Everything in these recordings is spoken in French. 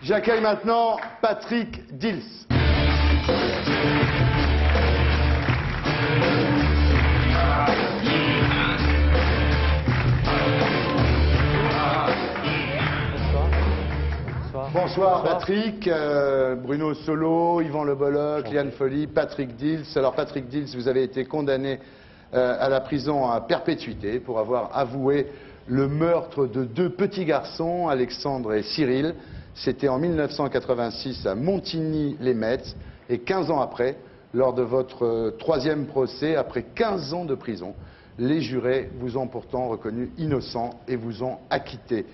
J'accueille maintenant Patrick Dils. Bonsoir Patrick, Bruno Solo, Yvan Le Bolloc, Liane Folly, Patrick Dils. Alors Patrick Dils, vous avez été condamné à la prison à perpétuité pour avoir avoué le meurtre de deux petits garçons, Alexandre et Cyril. C'était en 1986 à Montigny-les-Metz. Et 15 ans après, lors de votre troisième procès, après 15 ans de prison, les jurés vous ont pourtant reconnu innocent et vous ont acquitté.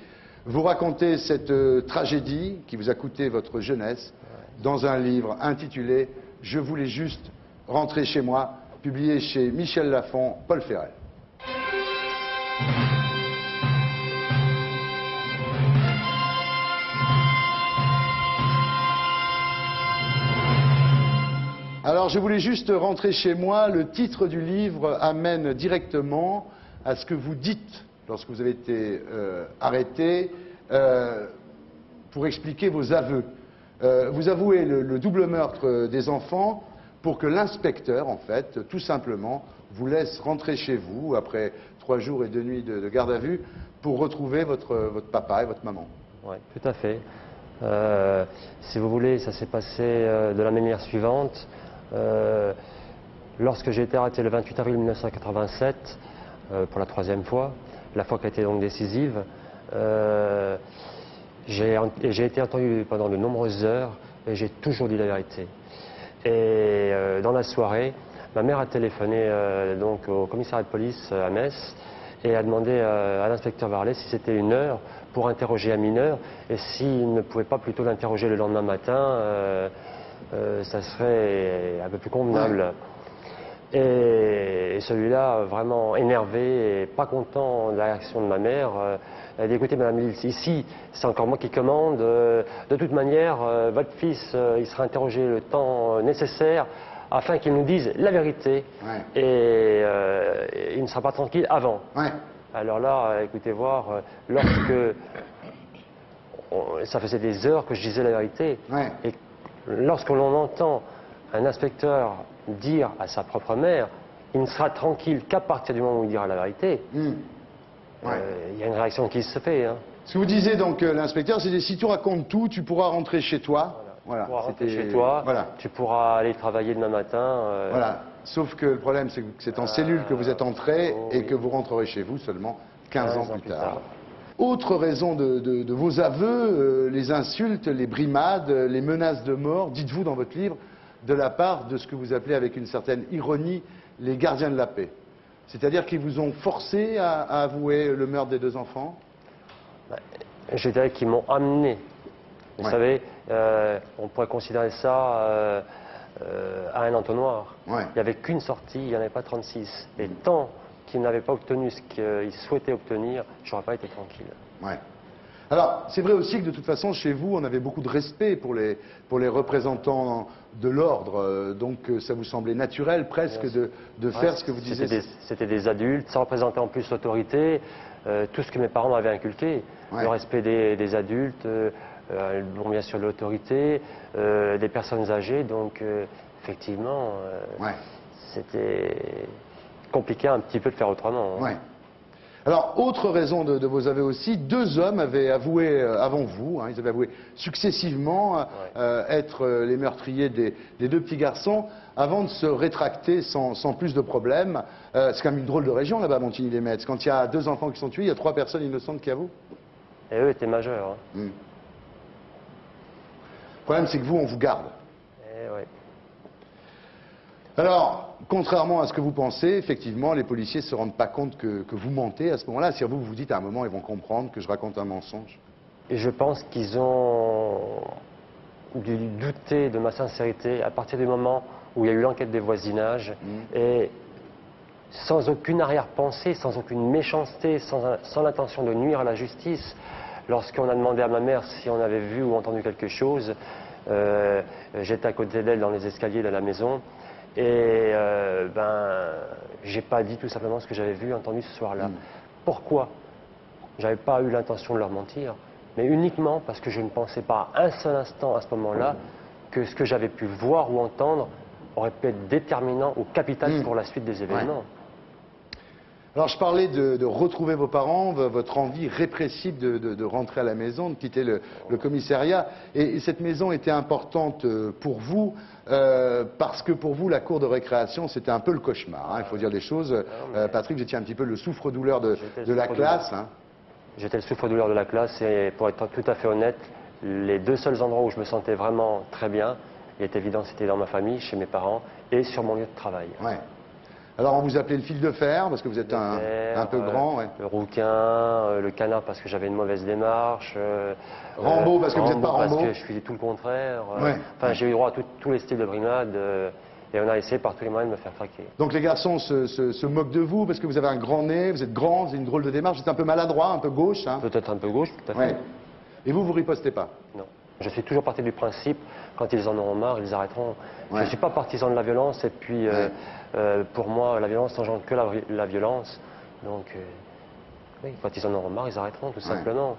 Vous racontez cette tragédie qui vous a coûté votre jeunesse dans un livre intitulé « Je voulais juste rentrer chez moi », publié chez Michel Lafon, Paul Ferrel. Alors, je voulais juste rentrer chez moi. Le titre du livre amène directement à ce que vous dites lorsque vous avez été arrêté pour expliquer vos aveux. Vous avouez le double meurtre des enfants pour que l'inspecteur, en fait, tout simplement, vous laisse rentrer chez vous après 3 jours et 2 nuits de garde à vue pour retrouver votre papa et votre maman. Oui, tout à fait. Si vous voulez, ça s'est passé de la manière suivante. Lorsque j'ai été arrêté le 28 avril 1987, pour la 3e fois, la fois qui a été donc décisive, j'ai été entendu pendant de nombreuses heures et j'ai toujours dit la vérité. Et dans la soirée, ma mère a téléphoné donc au commissariat de police à Metz et a demandé à l'inspecteur Varlet si c'était une heure pour interroger un mineur et s'il ne pouvait pas plutôt l'interroger le lendemain matin, ça serait un peu plus convenable. Et celui-là, vraiment énervé et pas content de la réaction de ma mère, elle a dit, écoutez madame Dils, ici c'est encore moi qui commande, de toute manière votre fils il sera interrogé le temps nécessaire afin qu'il nous dise la vérité et il ne sera pas tranquille avant. Alors là, écoutez voir, lorsque ça faisait des heures que je disais la vérité et lorsque l'on entend un inspecteur dire à sa propre mère, il ne sera tranquille qu'à partir du moment où il dira la vérité, il y a une réaction qui se fait. Ce que vous disiez donc, l'inspecteur, c'est si tu racontes tout, tu pourras rentrer chez toi. Voilà. Tu pourras rentrer chez toi, tu pourras aller travailler demain matin. Voilà. Sauf que le problème, c'est que c'est en cellule que vous êtes entré et que vous rentrerez chez vous seulement 15 ans plus tard. Autre raison de vos aveux, les insultes, les brimades, les menaces de mort, dites-vous dans votre livre, de la part de ce que vous appelez avec une certaine ironie les gardiens de la paix. C'est-à-dire qu'ils vous ont forcé à avouer le meurtre des 2 enfants? Je dirais qu'ils m'ont amené. Vous savez, on pourrait considérer ça à un entonnoir. Il n'y avait qu'une sortie, il n'y en avait pas 36. Et tant qu'ils n'avaient pas obtenu ce qu'ils souhaitaient obtenir, je n'aurais pas été tranquille. Alors, c'est vrai aussi que de toute façon, chez vous, on avait beaucoup de respect pour les représentants de l'ordre. Donc, ça vous semblait naturel presque de faire ce que vous disiez. C'était des adultes, ça représentait en plus l'autorité, tout ce que mes parents m'avaient inculqué. Le respect des adultes, bon, bien sûr l'autorité, des personnes âgées. Donc, effectivement, c'était compliqué un petit peu de faire autrement. Alors, autre raison de vos aveux aussi, 2 hommes avaient avoué avant vous, ils avaient avoué successivement être les meurtriers des 2 petits garçons, avant de se rétracter sans plus de problème. C'est quand même une drôle de région là-bas, Montigny-les-Metz. Quand il y a 2 enfants qui sont tués, il y a 3 personnes innocentes qui avouent. Et eux étaient majeurs. Le problème, c'est que vous, on vous garde. Alors, contrairement à ce que vous pensez, effectivement, les policiers ne se rendent pas compte que vous mentez à ce moment-là. Si vous vous dites à un moment, ils vont comprendre que je raconte un mensonge. Et je pense qu'ils ont dû douter de ma sincérité à partir du moment où il y a eu l'enquête des voisinages. Et sans aucune arrière-pensée, sans aucune méchanceté, sans l'intention de nuire à la justice, lorsqu'on a demandé à ma mère si on avait vu ou entendu quelque chose, j'étais à côté d'elle dans les escaliers de la maison. Et j'ai pas dit tout simplement ce que j'avais vu, entendu ce soir-là. Pourquoi? J'avais pas eu l'intention de leur mentir, mais uniquement parce que je ne pensais pas un seul instant à ce moment-là que ce que j'avais pu voir ou entendre aurait pu être déterminant ou capital pour la suite des événements. Alors je parlais de retrouver vos parents, votre envie répressive de rentrer à la maison, de quitter le commissariat. Et cette maison était importante pour vous, parce que pour vous, la cour de récréation, c'était un peu le cauchemar. Hein, il faut dire les choses. Patrick, vous étiez un petit peu le souffre-douleur de la classe. Hein. J'étais le souffre-douleur de la classe et pour être tout à fait honnête, les deux seuls endroits où je me sentais vraiment très bien, il est évident, c'était dans ma famille, chez mes parents et sur mon lieu de travail. Ouais. Alors on vous appelait le fil de fer parce que vous êtes un peu grand. Ouais. Le rouquin, le canard parce que j'avais une mauvaise démarche. Rambo parce que vous n'êtes pas Rambo. Parce que je suis tout le contraire. Ouais. Enfin, j'ai eu droit à tous les styles de brimade et on a essayé par tous les moyens de me faire craquer. Donc les garçons se moquent de vous parce que vous avez un grand nez, vous êtes grand, vous avez une drôle de démarche, vous êtes un peu maladroit, un peu gauche. Hein. Peut-être un peu gauche, tout à fait. Ouais. Et vous ripostez pas? Non. Je suis toujours parti du principe, quand ils en auront marre, ils arrêteront. Ouais. Je ne suis pas partisan de la violence et puis pour moi, la violence n'engendre que la violence. Donc, oui, quand ils en auront marre, ils arrêteront, tout simplement.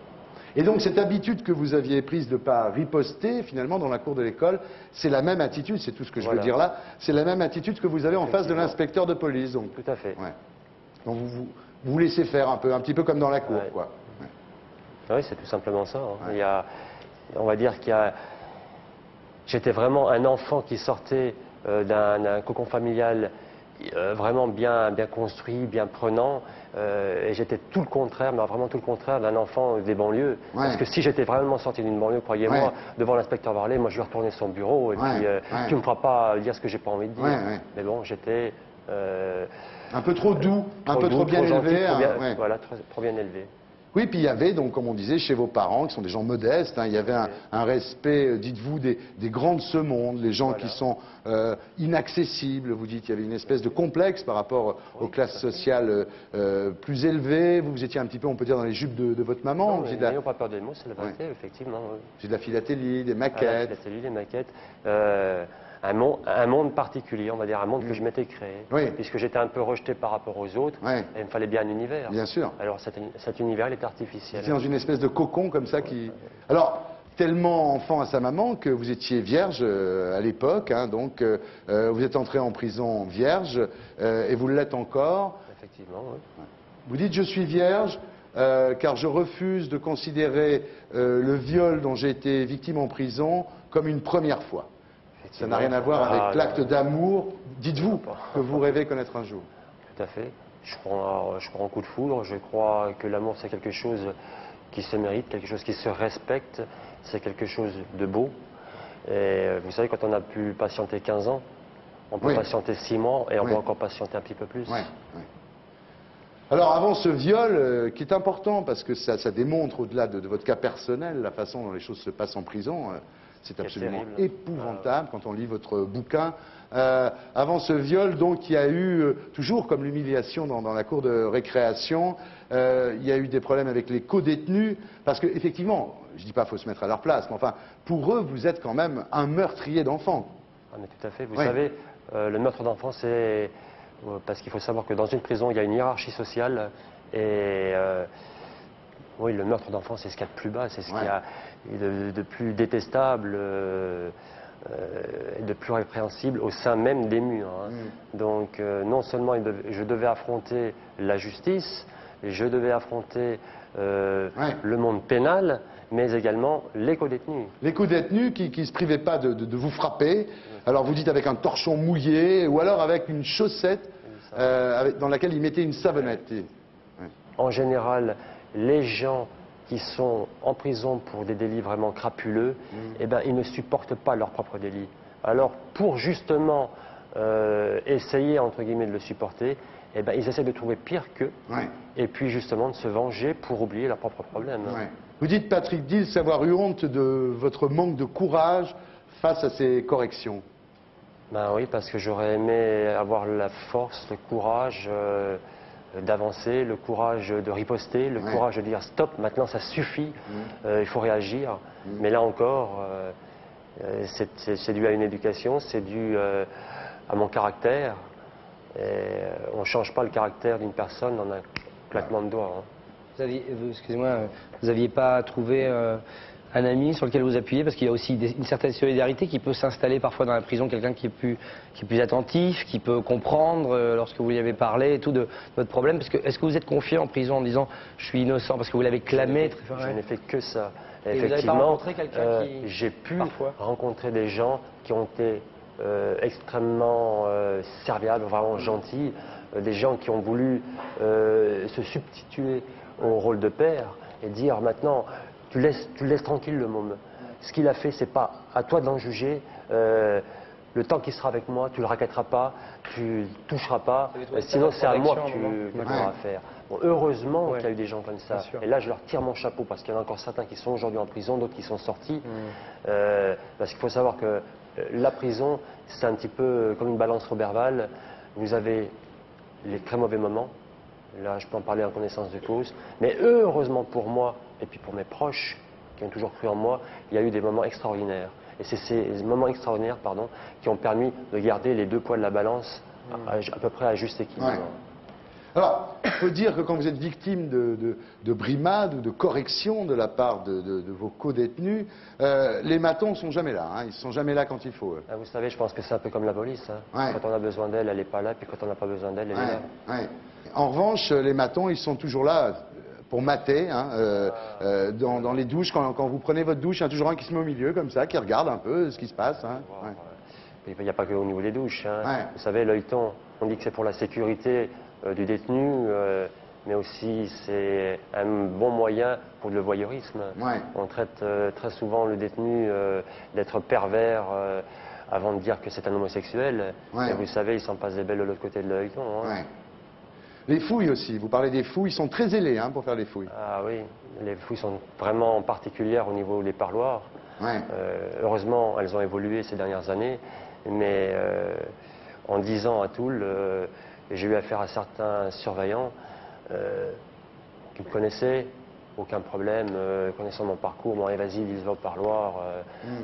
Et donc cette habitude que vous aviez prise de ne pas riposter, finalement, dans la cour de l'école, c'est la même attitude, c'est tout ce que je veux dire là, c'est la même attitude que vous avez en face de l'inspecteur de police. Donc. Tout à fait. Ouais. Donc vous laissez faire un petit peu comme dans la cour, quoi. Ouais. Oui, c'est tout simplement ça. Hein. Il y a, on va dire qu'il y a... J'étais vraiment un enfant qui sortait d'un cocon familial vraiment bien construit, bien prenant, et j'étais tout le contraire, mais vraiment tout le contraire d'un enfant des banlieues. Parce que si j'étais vraiment sorti d'une banlieue, croyez-moi, devant l'inspecteur Varlet, moi je lui retournais son bureau, et puis tu me feras pas dire ce que j'ai pas envie de dire. Mais bon, j'étais... un peu trop doux, un peu trop bien élevé. Voilà, trop bien élevé. Oui, puis il y avait, donc, comme on disait, chez vos parents, qui sont des gens modestes, hein, il y avait un respect, dites-vous, des grands de ce monde, les gens qui sont inaccessibles. Vous dites, il y avait une espèce de complexe par rapport aux classes sociales plus élevées. Vous étiez un petit peu, on peut dire, dans les jupes de votre maman. Non, n'ayons pas peur des mots, c'est la vérité, effectivement. C'est de la philatélie, des maquettes. La philatélie, des maquettes. Un monde particulier, on va dire, un monde que je m'étais créé, puisque j'étais un peu rejeté par rapport aux autres, et il me fallait bien un univers. Bien sûr. Alors cet univers, il est artificiel. C'était dans une espèce de cocon comme ça qui... Alors, tellement enfant à sa maman que vous étiez vierge à l'époque, hein, donc vous êtes entré en prison vierge, et vous l'êtes encore. Effectivement, oui. Vous dites, je suis vierge, car je refuse de considérer le viol dont j'ai été victime en prison comme une première fois. Ça n'a rien à voir avec l'acte d'amour, dites-vous, que vous rêvez connaître un jour. Tout à fait. Je prends un coup de foudre. Je crois que l'amour, c'est quelque chose qui se mérite, quelque chose qui se respecte. C'est quelque chose de beau. Et vous savez, quand on a pu patienter 15 ans, on peut patienter 6 mois et on peut encore patienter un petit peu plus. Alors, avant ce viol, qui est important, parce que ça démontre, au-delà de votre cas personnel, la façon dont les choses se passent en prison... C'est absolument épouvantable quand on lit votre bouquin. Avant ce viol, donc, il y a eu, toujours comme l'humiliation dans la cour de récréation, il y a eu des problèmes avec les co-détenus, parce qu'effectivement, je ne dis pas qu'il faut se mettre à leur place, mais enfin, pour eux, vous êtes quand même un meurtrier d'enfants. Ah, mais tout à fait. Vous savez, le meurtre d'enfants, c'est... Parce qu'il faut savoir que dans une prison, il y a une hiérarchie sociale, et... oui, le meurtre d'enfants, c'est ce qu'il y a de plus bas, c'est ce qu'il y a de plus détestable et de plus répréhensible au sein même des murs. Hein. Donc, non seulement je devais affronter la justice, je devais affronter le monde pénal, mais également les co-détenus. Les co-détenus qui ne se privaient pas de vous frapper, alors vous dites avec un torchon mouillé, ou alors avec une chaussette dans laquelle ils mettaient une savonnette. En général, les gens qui sont en prison pour des délits vraiment crapuleux, eh ben, ils ne supportent pas leurs propres délits. Alors, pour justement essayer, entre guillemets, de le supporter, eh ben, ils essaient de trouver pire qu'eux, et puis justement de se venger pour oublier leurs propres problèmes. Vous dites, Patrick Dils, avoir eu honte de votre manque de courage face à ces corrections. Ben oui, parce que j'aurais aimé avoir la force, le courage... d'avancer, le courage de riposter, le courage de dire stop, maintenant ça suffit, il faut réagir. Mais là encore, c'est dû à une éducation, c'est dû à mon caractère. Et on ne change pas le caractère d'une personne en un claquement de doigts. Hein. Excusez-moi, vous n'aviez pas trouvé un ami sur lequel vous appuyez, parce qu'il y a aussi une certaine solidarité qui peut s'installer parfois dans la prison, quelqu'un qui est plus attentif, qui peut comprendre lorsque vous lui avez parlé et tout de votre problème. Parce que est-ce que vous êtes confiant en prison en disant je suis innocent parce que vous l'avez clamé très fort? Je n'ai fait que ça. Et vous n'avez pas rencontré quelqu'un qui j'ai pu parfois rencontrer des gens qui ont été extrêmement serviables, vraiment gentils, des gens qui ont voulu se substituer au rôle de père et dire maintenant tu le laisses tranquille le môme. Ce qu'il a fait, c'est pas à toi d'en juger. Le temps qu'il sera avec moi, tu le raquetteras pas, tu le toucheras pas, sinon c'est à moi que tu auras affaire. Bon, heureusement qu'il y a eu des gens comme ça. Et là, je leur tire mon chapeau parce qu'il y en a encore certains qui sont aujourd'hui en prison, d'autres qui sont sortis. Parce qu'il faut savoir que la prison, c'est un petit peu comme une balance Roberval. Vous avez les très mauvais moments. Là, je peux en parler en connaissance de cause. Mais heureusement pour moi, et puis pour mes proches, qui ont toujours cru en moi, il y a eu des moments extraordinaires. Et c'est ces moments extraordinaires, qui ont permis de garder les deux poids de la balance à peu près à juste équilibre. Ouais. Alors, il faut dire que quand vous êtes victime de brimades ou de corrections de la part de vos co-détenus, les matons ne sont jamais là. Hein, ils ne sont jamais là quand il faut. Ah, vous savez, je pense que c'est un peu comme la police. Hein. Quand on a besoin d'elle, elle n'est pas là. Puis quand on n'a pas besoin d'elle, elle est là. Ouais. En revanche, les matons, ils sont toujours là pour mater. Hein, dans les douches, quand vous prenez votre douche, il y a toujours un qui se met au milieu, comme ça, qui regarde un peu ce qui se passe. Hein. Il n'y a pas qu'au niveau des douches. Hein. Vous savez, l'œilleton, on dit que c'est pour la sécurité du détenu, mais aussi c'est un bon moyen pour le voyeurisme. On traite très souvent le détenu d'être pervers avant de dire que c'est un homosexuel. Et vous savez, il s'en passe des belles de l'autre côté de l'œilleton. Hein. Les fouilles aussi, vous parlez des fouilles, ils sont très zélés pour faire les fouilles. Ah oui, les fouilles sont vraiment particulières au niveau des parloirs. Heureusement, elles ont évolué ces dernières années, mais en 10 ans à Toul, j'ai eu affaire à certains surveillants qui me connaissaient, aucun problème, connaissant mon parcours, bon, allez, vas-y, ils va au parloir,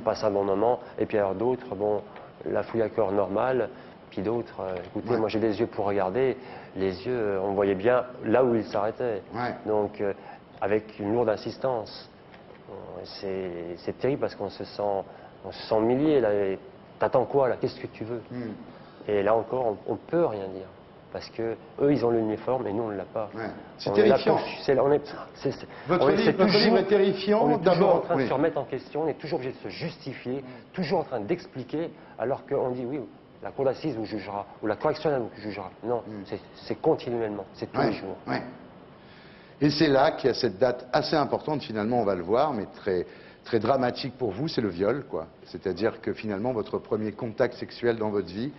passe un bon moment. Et puis alors d'autres, bon, la fouille à corps normale, puis d'autres, écoutez, moi j'ai des yeux pour regarder, les yeux, on voyait bien là où ils s'arrêtaient. Donc, avec une lourde insistance. C'est terrible parce qu'on se sent humilié, là. T'attends quoi, là? Qu'est-ce que tu veux? Et là encore, on ne peut rien dire. Parce que eux, ils ont l'uniforme et nous, on ne l'a pas. C'est terrifiant. Votre livre est terrifiant. On est toujours en train de se remettre en question, on est toujours obligé de se justifier, toujours en train d'expliquer, alors qu'on dit oui, la cour d'assises vous jugera, ou la correctionnelle vous jugera. Non, c'est continuellement, c'est tous les jours. Et c'est là qu'il y a cette date assez importante, finalement, on va le voir, mais très dramatique pour vous, c'est le viol, quoi. C'est-à-dire que finalement, votre premier contact sexuel dans votre vie,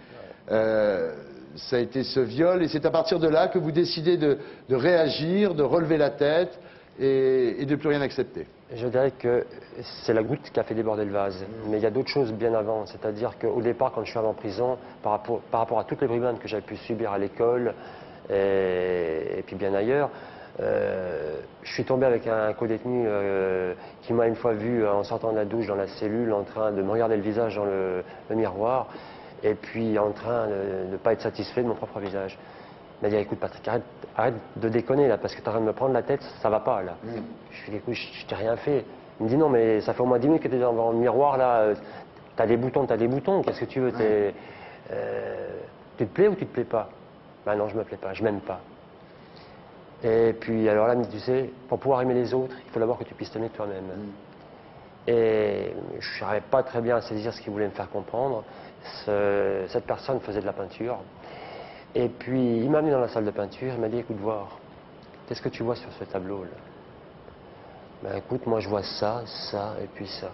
ça a été ce viol, et c'est à partir de là que vous décidez de réagir, de relever la tête et de plus rien accepter. Je dirais que c'est la goutte qui a fait déborder le vase. Mais il y a d'autres choses bien avant. C'est-à-dire qu'au départ, quand je suis allé en prison, par rapport à toutes les brimades que j'avais pu subir à l'école et puis bien ailleurs, je suis tombé avec un co-détenu qui m'a une fois vu en sortant de la douche dans la cellule, en train de me regarder le visage dans le miroir, et puis en train de ne pas être satisfait de mon propre visage. Il m'a dit, écoute Patrick, arrête de déconner là, parce que tu es en train de me prendre la tête, ça va pas là. Je lui ai dit, écoute, je t'ai rien fait. Il me dit, non mais ça fait au moins 10 minutes que tu es dans le miroir là, t'as des boutons, qu'est-ce que tu veux? Tu te plais ou tu te plais pas? Ben non, je me plais pas, je m'aime pas. Et puis alors là, il me dit, tu sais, pour pouvoir aimer les autres, il faut d'abord que tu puisses t'aimer toi-même. Et je n'arrivais pas très bien à saisir ce qu'il voulait me faire comprendre. Cette personne faisait de la peinture. Et puis il m'a mis dans la salle de peinture, il m'a dit, écoute voir, qu'est-ce que tu vois sur ce tableau là? Ben écoute, moi je vois ça, ça et puis ça.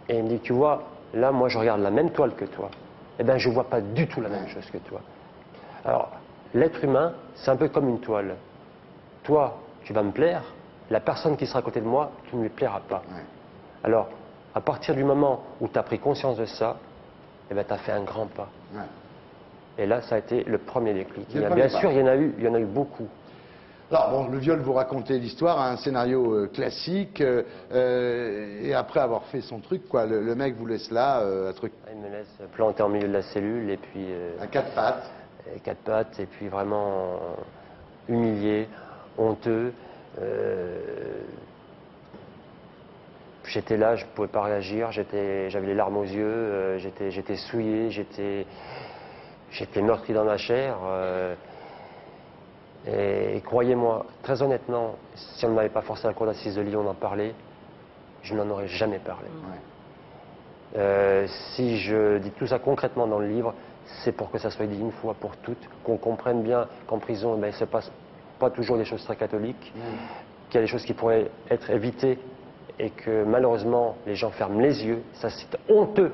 Et il me dit, tu vois, là moi je regarde la même toile que toi. Eh bien je ne vois pas du tout la même chose que toi. Alors, l'être humain, c'est un peu comme une toile. Toi, tu vas me plaire, la personne qui sera à côté de moi, tu ne lui plairas pas. Alors, à partir du moment où tu as pris conscience de ça, eh ben, tu as fait un grand pas. Et là, ça a été le premier déclic. Bien sûr, il y en a eu beaucoup. Alors, bon, le viol, vous racontez l'histoire, un scénario classique, et après avoir fait son truc, quoi, le mec vous laisse là, un truc... Il me laisse planter en milieu de la cellule, et puis... à quatre pattes. Et puis vraiment humilié, honteux. J'étais là, je ne pouvais pas réagir, j'avais les larmes aux yeux, j'étais souillé, j'étais meurtri dans ma chair. Et croyez-moi, très honnêtement, si on ne m'avait pas forcé à la cour d'assises de Lyon d'en parler, je n'en aurais jamais parlé. Si je dis tout ça concrètement dans le livre, c'est pour que ça soit dit une fois pour toutes, qu'on comprenne bien qu'en prison, il ne se passe pas toujours des choses très catholiques, qu'il y a des choses qui pourraient être évitées et que malheureusement les gens ferment les yeux. Ça, c'est honteux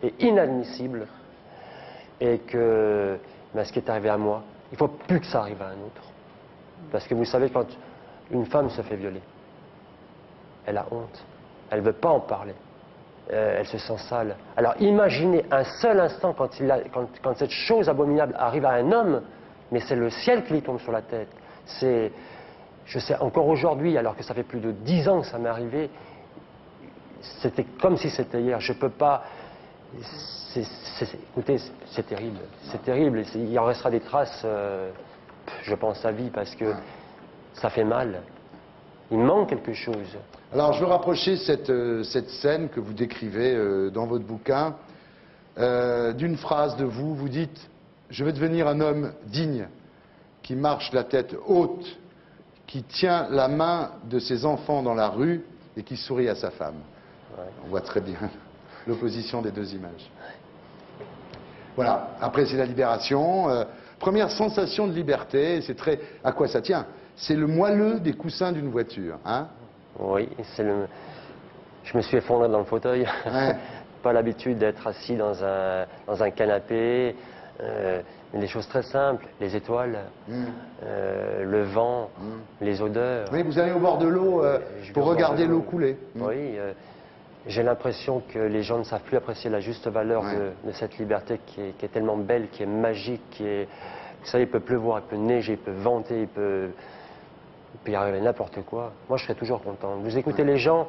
et inadmissible. Et que ce qui est arrivé à moi, il ne faut plus que ça arrive à un autre. Parce que vous savez, quand une femme se fait violer, elle a honte, elle ne veut pas en parler. Elle se sent sale. Alors imaginez un seul instant quand cette chose abominable arrive à un homme, mais c'est le ciel qui lui tombe sur la tête. Je sais, encore aujourd'hui, alors que ça fait plus de 10 ans que ça m'est arrivé, c'était comme si c'était hier. Je peux pas... Écoutez, c'est terrible. C'est terrible. Il en restera des traces, je pense, à vie, parce que ça fait mal. Il manque quelque chose. Alors, je veux rapprocher cette scène que vous décrivez dans votre bouquin d'une phrase de vous. Vous dites « Je vais devenir un homme digne, qui marche la tête haute, qui tient la main de ses enfants dans la rue et qui sourit à sa femme. » On voit très bien l'opposition des deux images. Voilà. Après, c'est la libération. Première sensation de liberté. C'est très... À quoi ça tient? C'est le moelleux des coussins d'une voiture, hein? Oui, je me suis effondré dans le fauteuil. Ouais. Pas l'habitude d'être assis dans un canapé. Mais des choses très simples, les étoiles, le vent, les odeurs. Oui, vous allez au bord de l'eau pour regarder l'eau couler. Oui, j'ai l'impression que les gens ne savent plus apprécier la juste valeur de cette liberté qui est tellement belle, qui est magique, vous savez, il peut pleuvoir, il peut neiger, il peut venter, il peut y arriver n'importe quoi. Moi, je serai toujours content. Vous écoutez les gens,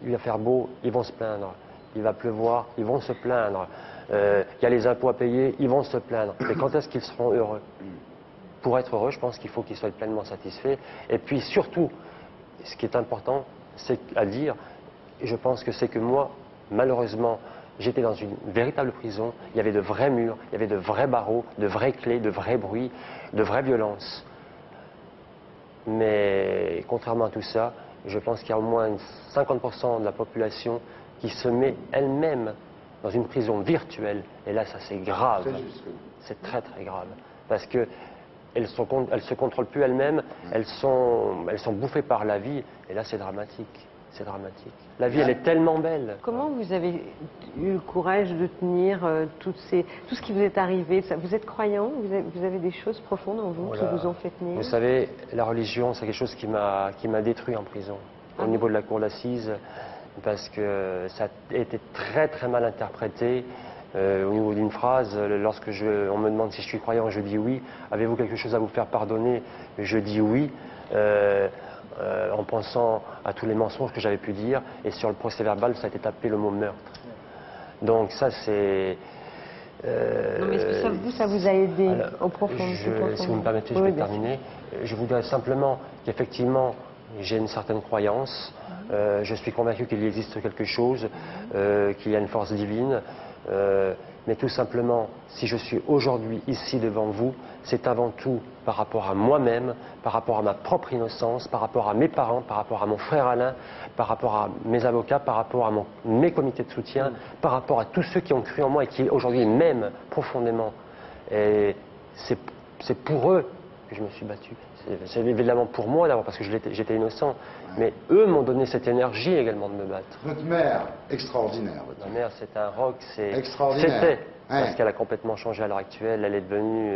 il va faire beau, ils vont se plaindre. Il va pleuvoir, ils vont se plaindre. Il y a les impôts à payer, ils vont se plaindre. Mais quand est-ce qu'ils seront heureux? Pour être heureux, je pense qu'il faut qu'ils soient pleinement satisfaits. Et puis surtout, ce qui est important, c'est à dire, je pense que c'est que moi, malheureusement, j'étais dans une véritable prison. Il y avait de vrais murs, il y avait de vrais barreaux, de vraies clés, de vrais bruits, de vraies violences. Mais contrairement à tout ça, je pense qu'il y a au moins 50% de la population qui se met elle-même dans une prison virtuelle. Et là, ça c'est grave. C'est très très grave. Parce qu'elles ne se contrôlent plus elles-mêmes, elles sont bouffées par la vie. Et là, c'est dramatique. C'est dramatique. La vie, elle est tellement belle. Comment vous avez eu le courage de tenir tout ce qui vous est arrivé? Vous êtes croyant? Vous avez des choses profondes en vous qui vous ont fait tenir? Vous savez, la religion, c'est quelque chose qui m'a détruit en prison, au niveau de la cour d'assises, parce que ça a été très très mal interprété. Au niveau d'une phrase, lorsque on me demande si je suis croyant, je dis oui. Avez-vous quelque chose à vous faire pardonner? Je dis oui. En pensant à tous les mensonges que j'avais pu dire, et sur le procès verbal, ça a été tapé le mot meurtre. Donc ça, c'est... Non, mais est-ce que ça vous a aidé au profond? Si vous me permettez, je vais terminer. Je voudrais simplement qu'effectivement, j'ai une certaine croyance. Je suis convaincu qu'il existe quelque chose, qu'il y a une force divine. Mais tout simplement, si je suis aujourd'hui ici devant vous, c'est avant tout par rapport à moi-même, par rapport à ma propre innocence, par rapport à mes parents, par rapport à mon frère Alain, par rapport à mes avocats, par rapport à mes comités de soutien, par rapport à tous ceux qui ont cru en moi et qui aujourd'hui m'aiment profondément. Et c'est pour eux que je me suis battu. C'est évidemment pour moi d'abord parce que j'étais innocent, mais eux m'ont donné cette énergie également de me battre. Votre mère, extraordinaire. Ma mère, c'est un rock, extraordinaire. C'était, parce qu'elle a complètement changé à l'heure actuelle, elle est devenue,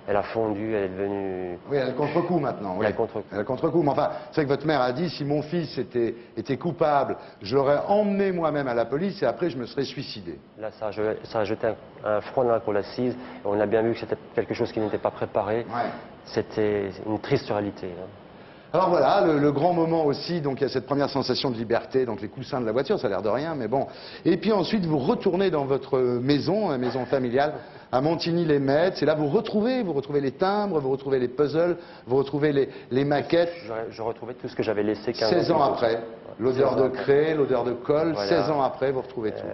elle a fondu, elle est devenue... Oui, elle est contre-coup maintenant. Oui. Elle est contre-coup. Mais enfin, c'est vrai que votre mère a dit, si mon fils était coupable, je l'aurais emmené moi-même à la police et après je me serais suicidé. Là, ça a jeté un froid dans la cour d'assises. On a bien vu que c'était quelque chose qui n'était pas préparé. Ouais. C'était une triste réalité. Alors voilà, le grand moment aussi, donc il y a cette première sensation de liberté, donc les coussins de la voiture, ça a l'air de rien, mais bon. Et puis ensuite, vous retournez dans votre maison, la maison familiale, à Montigny-les-Metz, et là vous retrouvez les timbres, vous retrouvez les puzzles, vous retrouvez les maquettes. Je retrouvais tout ce que j'avais laissé 15 16 ans après, l'odeur de craie, l'odeur de colle, voilà. 16 ans après, vous retrouvez tout.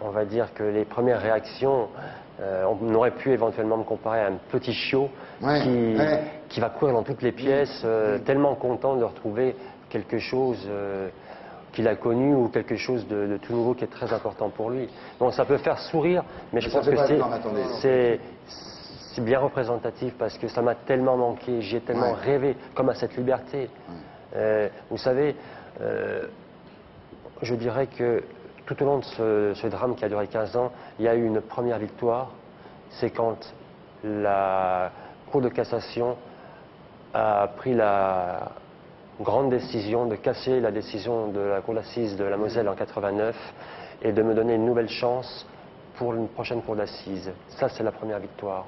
On va dire que les premières réactions, on aurait pu éventuellement me comparer à un petit chiot qui va courir dans toutes les pièces, tellement content de retrouver quelque chose qu'il a connu ou quelque chose de tout nouveau qui est très important pour lui. Bon, ça peut faire sourire, mais je pense que c'est bien représentatif parce que ça m'a tellement manqué, j'y ai tellement rêvé, comme à cette liberté. Vous savez, je dirais que tout au long de ce drame qui a duré 15 ans, il y a eu une première victoire, c'est quand la Cour de cassation a pris la grande décision de casser la décision de la Cour d'assises de la Moselle en 89 et de me donner une nouvelle chance pour une prochaine Cour d'assises. Ça, c'est la première victoire.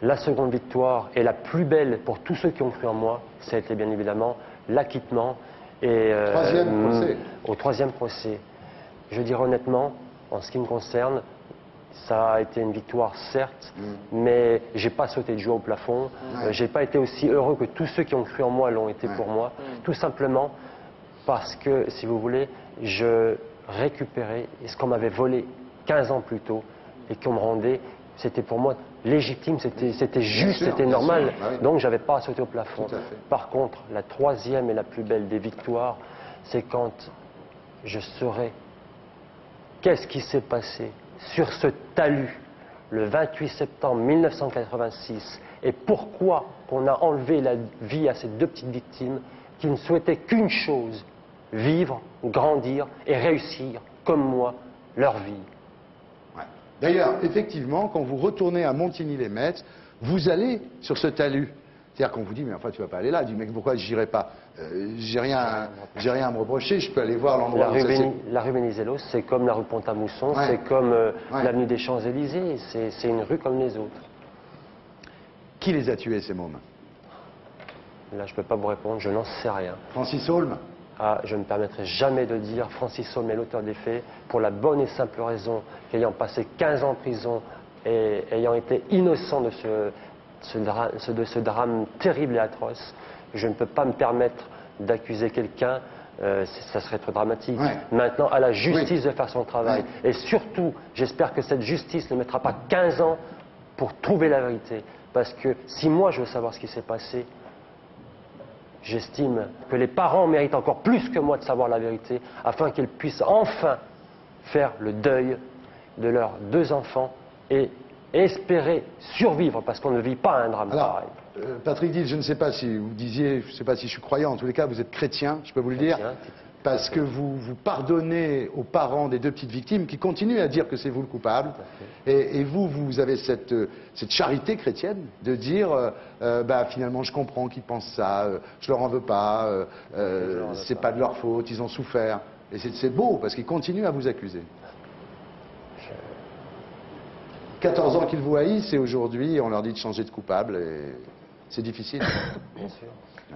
La seconde victoire, et la plus belle pour tous ceux qui ont cru en moi, ça a été bien évidemment l'acquittement et au troisième procès. Je dirais honnêtement, en ce qui me concerne, ça a été une victoire certes, mais j'ai pas sauté de joie au plafond. J'ai pas été aussi heureux que tous ceux qui ont cru en moi l'ont été pour moi. Tout simplement parce que, si vous voulez, je récupérais ce qu'on m'avait volé 15 ans plus tôt et qu'on me rendait. C'était pour moi légitime, c'était juste, c'était normal. Donc j'avais pas à sauter au plafond. Par contre, la troisième et la plus belle des victoires, c'est quand je saurais qu'est-ce qui s'est passé sur ce talus le 28 septembre 1986 et pourquoi on a enlevé la vie à ces deux petites victimes qui ne souhaitaient qu'une chose, vivre, grandir et réussir, comme moi, leur vie. D'ailleurs, effectivement, quand vous retournez à Montigny-les-Metz, vous allez sur ce talus. C'est-à-dire qu'on vous dit, mais enfin, tu vas pas aller là. Du mec, pourquoi j'irai pas? J'ai rien à me reprocher, je peux aller voir l'endroit où La rue Venizelos, c'est comme la rue Pont-à-Mousson, c'est comme l'avenue des Champs-Élysées, c'est une rue comme les autres. Qui les a tués, ces mômes? Là, je peux pas vous répondre, je n'en sais rien. Francis Holm? Ah, je ne me permettrai jamais de dire Francis Holm est l'auteur des faits, pour la bonne et simple raison qu'ayant passé 15 ans en prison et ayant été innocent de ce drame terrible et atroce, je ne peux pas me permettre d'accuser quelqu'un, ça serait trop dramatique. Maintenant, à la justice de faire son travail. Et surtout, j'espère que cette justice ne mettra pas 15 ans pour trouver la vérité. Parce que si moi je veux savoir ce qui s'est passé, j'estime que les parents méritent encore plus que moi de savoir la vérité, afin qu'ils puissent enfin faire le deuil de leurs deux enfants et espérer survivre, parce qu'on ne vit pas un drame pareil. Patrick Dils, je ne sais pas si vous disiez, je ne sais pas si je suis croyant, en tous les cas, vous êtes chrétien, je peux vous le dire, parce que vous pardonnez aux parents des deux petites victimes qui continuent à dire que c'est vous le coupable, et vous avez cette charité chrétienne de dire, bah, finalement, je comprends qu'ils pensent ça, je leur en veux pas, c'est pas de leur faute, ils ont souffert, et c'est beau, parce qu'ils continuent à vous accuser. 14 ans qu'ils vous haïssent, et aujourd'hui, on leur dit de changer de coupable, et c'est difficile. Bien sûr.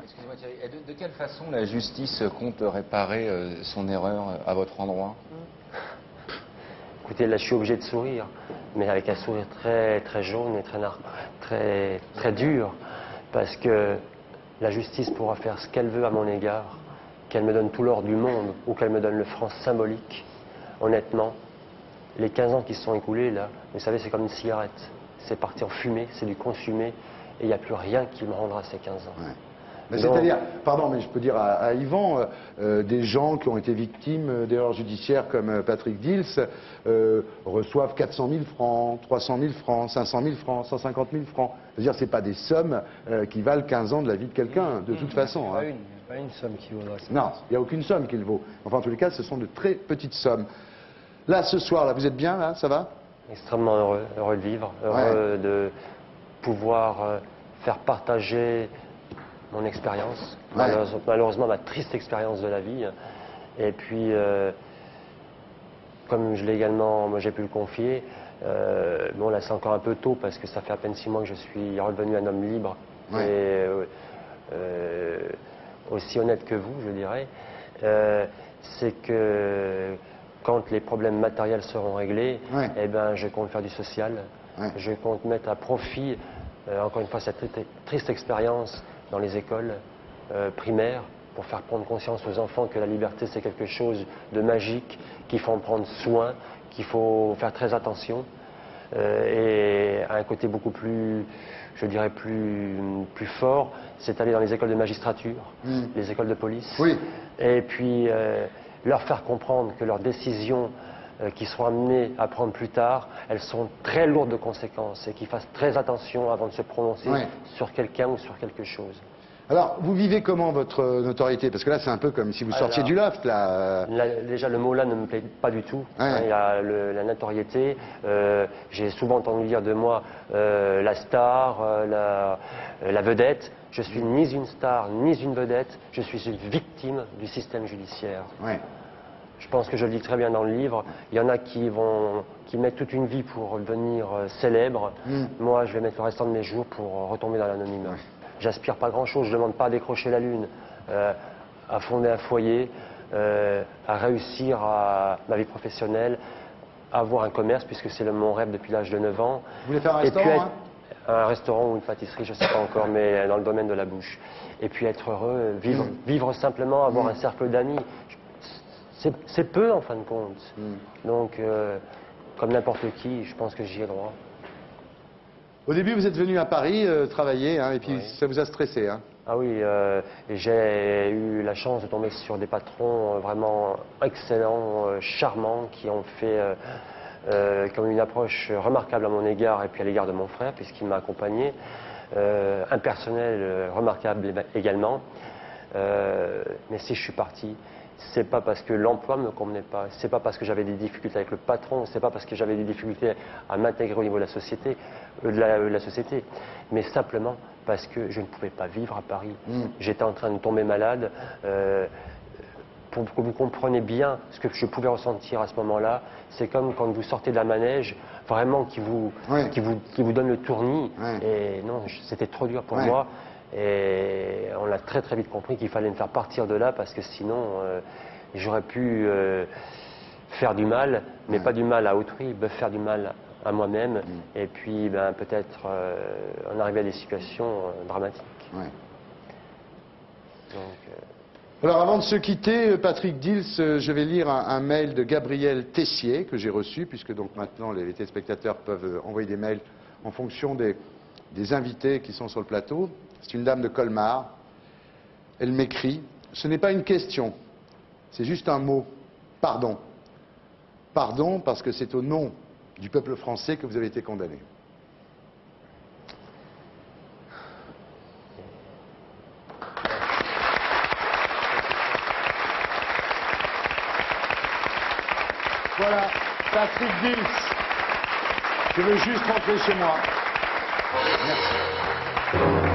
Excusez-moi Thierry, de quelle façon la justice compte réparer son erreur à votre endroit? Écoutez, là je suis obligé de sourire, mais avec un sourire très, très jaune et très dur, parce que la justice pourra faire ce qu'elle veut à mon égard, qu'elle me donne tout l'or du monde ou qu'elle me donne le franc symbolique. Honnêtement, les 15 ans qui se sont écoulés là, vous savez, c'est comme une cigarette. C'est parti en fumée, c'est du consumé, et il n'y a plus rien qui me rendra ces 15 ans. C'est-à-dire, pardon, mais je peux dire à Yvan, des gens qui ont été victimes d'erreurs judiciaires comme Patrick Dils reçoivent 400 000 francs, 300 000 francs, 500 000 francs, 150 000 francs. C'est-à-dire, c'est pas des sommes qui valent 15 ans de la vie de quelqu'un, de toute façon. Il n'y a pas une somme qui vaudra ça. Non, il n'y a aucune somme qu'il vaut. Enfin, en tous les cas, ce sont de très petites sommes. Là, ce soir, là, vous êtes bien, là, ça va? Extrêmement heureux de vivre, heureux de pouvoir faire partager mon expérience, malheureusement ma triste expérience de la vie. Et puis, comme je l'ai également, moi j'ai pu le confier, bon là c'est encore un peu tôt parce que ça fait à peine 6 mois que je suis redevenu un homme libre Ouais. et aussi honnête que vous, je dirais, c'est que quand les problèmes matériels seront réglés, Ouais. eh ben, je compte faire du social. Ouais. Je compte mettre à profit, encore une fois, cette triste expérience dans les écoles primaires pour faire prendre conscience aux enfants que la liberté, c'est quelque chose de magique, qu'il faut en prendre soin, qu'il faut faire très attention. Et un côté beaucoup plus, je dirais, plus fort, c'est aller dans les écoles de magistrature, les écoles de police. Oui. Et puis leur faire comprendre que leurs décisions qui seront amenées à prendre plus tard, elles sont très lourdes de conséquences et qu'ils fassent très attention avant de se prononcer Oui. sur quelqu'un ou sur quelque chose. Alors, vous vivez comment votre notoriété? Parce que là, c'est un peu comme si vous sortiez du loft, là. Déjà, le mot-là ne me plaît pas du tout. Ouais. Hein, il y a la notoriété. J'ai souvent entendu dire de moi la star, la vedette. Je suis ni une star, ni une vedette. Je suis une victime du système judiciaire. Ouais. Je pense que je le dis très bien dans le livre. Il y en a qui mettent toute une vie pour devenir célèbres. Moi, je vais mettre le restant de mes jours pour retomber dans l'anonymat. J'aspire pas grand-chose, je ne demande pas à décrocher la lune, à fonder un foyer, à réussir à ma vie professionnelle, à avoir un commerce, puisque c'est mon rêve depuis l'âge de 9 ans. Vous voulez faire un Et puis restaurant, un restaurant ou une pâtisserie, je ne sais pas encore, mais dans le domaine de la bouche. Et puis être heureux, vivre simplement, avoir un cercle d'amis. C'est peu en fin de compte. Donc, comme n'importe qui, je pense que j'y ai droit. Au début, vous êtes venu à Paris travailler, hein, et puis Oui. ça vous a stressé. Hein. Ah oui, j'ai eu la chance de tomber sur des patrons vraiment excellents, charmants, qui ont qui ont eu une approche remarquable à mon égard et puis à l'égard de mon frère, puisqu'il m'a accompagné. Un personnel remarquable également. Mais si je suis parti, c'est pas parce que l'emploi ne me convenait pas, c'est pas parce que j'avais des difficultés avec le patron, c'est pas parce que j'avais des difficultés à m'intégrer au niveau de la société, mais simplement parce que je ne pouvais pas vivre à Paris. J'étais en train de tomber malade. Pour que vous compreniez bien ce que je pouvais ressentir à ce moment-là, c'est comme quand vous sortez de la manège, vraiment qui vous donne le tournis. Et non, c'était trop dur pour moi. Et on a très très vite compris qu'il fallait me faire partir de là parce que sinon j'aurais pu faire du mal, mais pas du mal à autrui, me faire du mal à moi-même et puis peut-être en arriver à des situations dramatiques. Donc, alors, avant de se quitter, Patrick Dils, je vais lire un mail de Gabriel Tessier que j'ai reçu, puisque donc maintenant les téléspectateurs peuvent envoyer des mails en fonction des invités qui sont sur le plateau. C'est une dame de Colmar. Elle m'écrit « Ce n'est pas une question, c'est juste un mot. Pardon. Pardon parce que c'est au nom du peuple français que vous avez été condamné. » Voilà, Patrick Dils. Je veux juste rentrer chez moi. Merci.